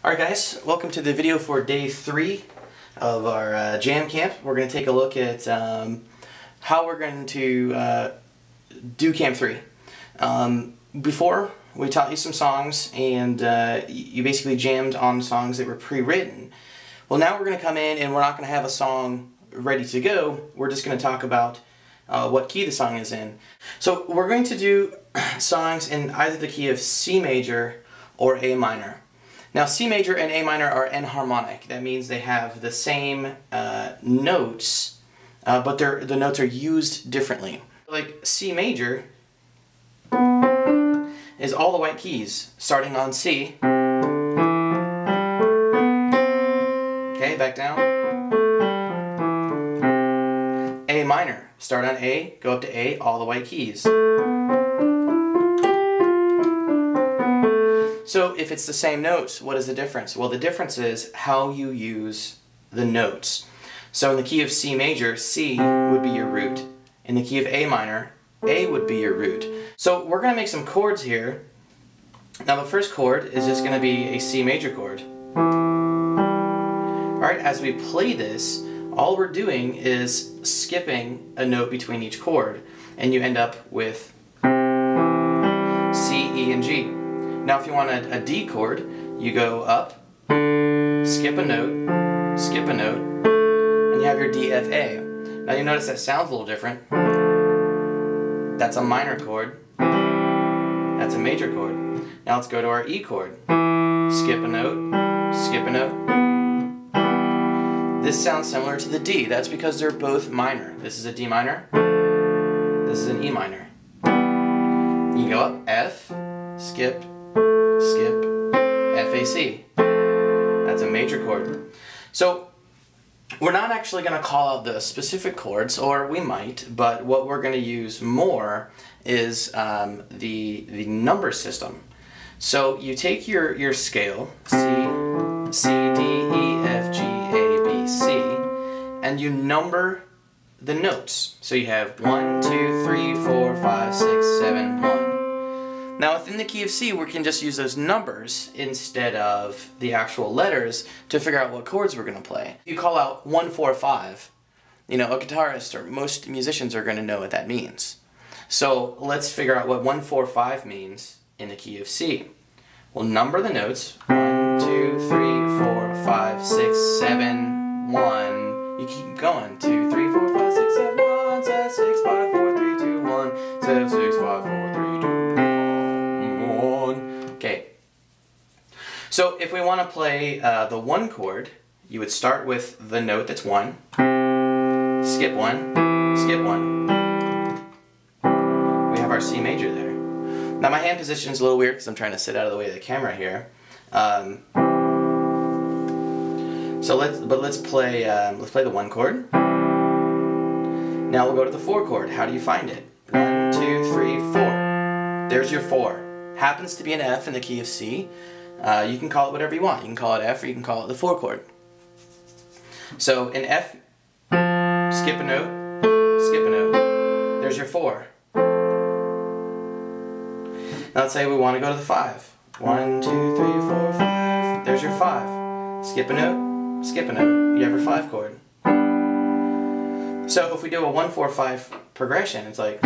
Alright guys, welcome to the video for day 3 of our jam camp. We're going to take a look at how we're going to do camp 3. Before, we taught you some songs and you basically jammed on songs that were pre-written. Well, now we're going to come in and we're not going to have a song ready to go. We're just going to talk about what key the song is in. So we're going to do songs in either the key of C major or A minor. Now C major and A minor are enharmonic. That means they have the same notes, but the notes are used differently. Like C major is all the white keys, starting on C. Okay, back down. A minor, start on A, go up to A, all the white keys. So if it's the same notes, what is the difference? Well, the difference is how you use the notes. So in the key of C major, C would be your root. In the key of A minor, A would be your root. So we're going to make some chords here. Now the first chord is just going to be a C major chord. Alright, as we play this, all we're doing is skipping a note between each chord, and you end up with C, E, and G. Now if you want a D chord, you go up, skip a note, and you have your D, F, A. Now you notice that sounds a little different. That's a minor chord. That's a major chord. Now let's go to our E chord. Skip a note, skip a note. This sounds similar to the D. That's because they're both minor. This is a D minor. This is an E minor. You go up, F, skip, skip, F, A, C. That's a major chord. So we're not actually going to call out the specific chords, or we might, but what we're going to use more is the number system. So you take your scale, C, D, E, F, G, A, B, C, and you number the notes. So you have 1, 2, 3, 4, 5, 6, 7, 1. Now within the key of C, we can just use those numbers instead of the actual letters to figure out what chords we're going to play. If you call out 1, 4, 5, you know, a guitarist or most musicians are going to know what that means. So let's figure out what 1, 4, 5 means in the key of C. We'll number the notes. 1, 2, 3, 4, 5, 6, 7, 1. You keep going. 2, 3, 4, 5, 6, 7, 1, 7, 6, 5, 4, 3, 2, 1, 7, 6, 5, 4, 3, 2, 1. Okay. So if we want to play the 1 chord, you would start with the note that's 1, skip 1, skip 1. We have our C major there. Now my hand position is a little weird because I'm trying to sit out of the way of the camera here. So let's play the 1 chord. Now we'll go to the 4 chord. How do you find it? 1, 2, 3, 4. There's your 4. Happens to be an F in the key of C. You can call it whatever you want. You can call it F, or you can call it the 4 chord. So in F, skip a note, skip a note. There's your 4. Now let's say we want to go to the 5. 1, 2, 3, 4, 5. There's your 5. Skip a note, skip a note. You have your 5 chord. So if we do a 1, 4, 5 progression, it's like.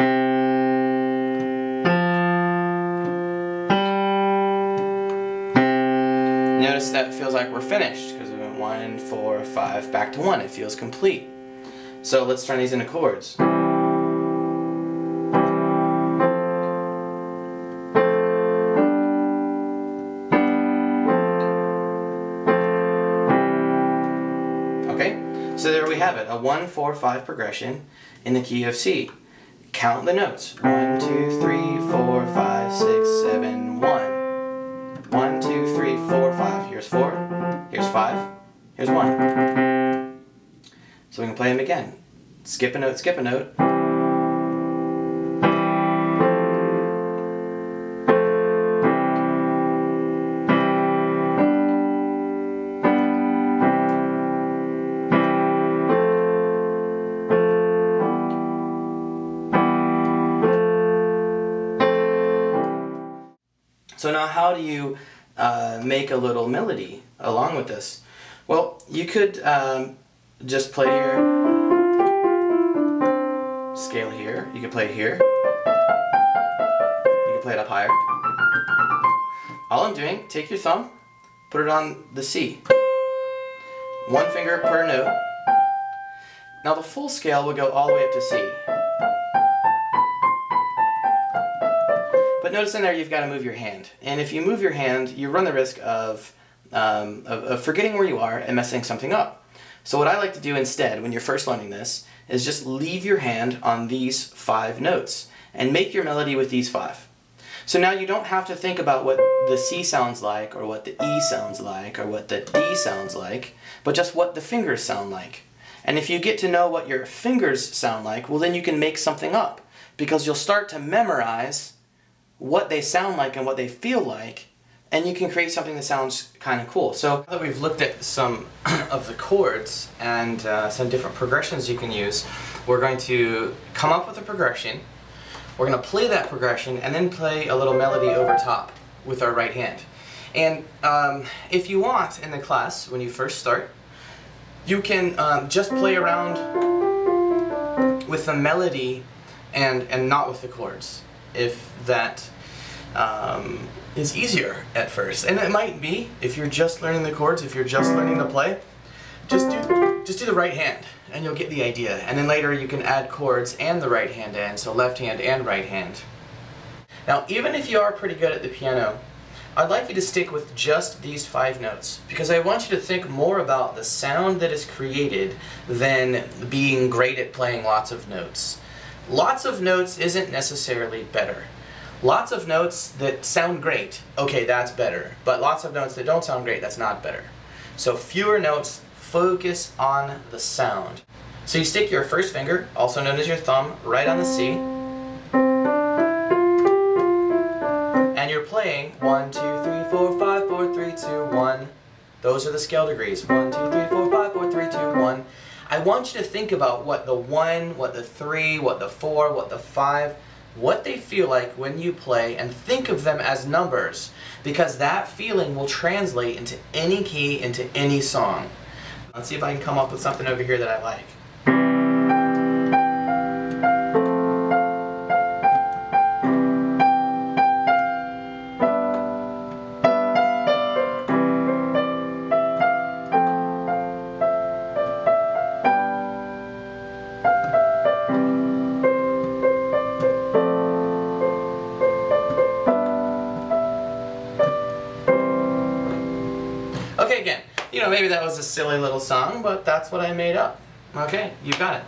Notice that it feels like we're finished because we went 1, 4, 5, back to 1. It feels complete. So let's turn these into chords. So there we have it, a 1, 4, 5 progression in the key of C. Count the notes. 1, 2, 3, 4, 5, 6, 7, 1. 1, 2, 3, 4, 5. Here's 4, here's 5, here's 1. So we can play them again. Skip a note, skip a note. So now how do you make a little melody along with this? Well, you could just play your scale here. You could play it here. You could play it up higher. All I'm doing, take your thumb, put it on the C. One finger per note. Now the full scale will go all the way up to C. But notice in there you've got to move your hand. And if you move your hand, you run the risk of forgetting where you are and messing something up. So what I like to do instead, when you're first learning this, is just leave your hand on these 5 notes and make your melody with these 5. So now you don't have to think about what the C sounds like, or what the E sounds like, or what the D sounds like, but just what the fingers sound like. And if you get to know what your fingers sound like, well then you can make something up, because you'll start to memorize what they sound like and what they feel like, and you can create something that sounds kind of cool. So now that we've looked at some of the chords and some different progressions you can use, we're going to come up with a progression. We're going to play that progression and then play a little melody over top with our right hand. And if you want in the class, when you first start, you can just play around with the melody and not with the chords, if that is easier at first. And it might be, if you're just learning the chords, if you're just learning to play, just do the right hand and you'll get the idea. And then later you can add chords and the right hand in, so left hand and right hand. Now even if you are pretty good at the piano, I'd like you to stick with just these 5 notes, because I want you to think more about the sound that is created than being great at playing lots of notes. Lots of notes isn't necessarily better. Lots of notes that sound great, okay, that's better. But lots of notes that don't sound great, that's not better. So fewer notes, focus on the sound. So you stick your first finger, also known as your thumb, right on the C. And you're playing 1, 2, 3, 4, 5, 4, 3, 2, 1. Those are the scale degrees. 1, 2, 3, 4, 5, 4, 3, 2, 1. I want you to think about what the 1, what the 3, what the 4, what the 5, what they feel like when you play, and think of them as numbers, because that feeling will translate into any key, into any song. Let's see if I can come up with something over here that I like. Okay, again, maybe that was a silly little song, but that's what I made up. Okay, you got it.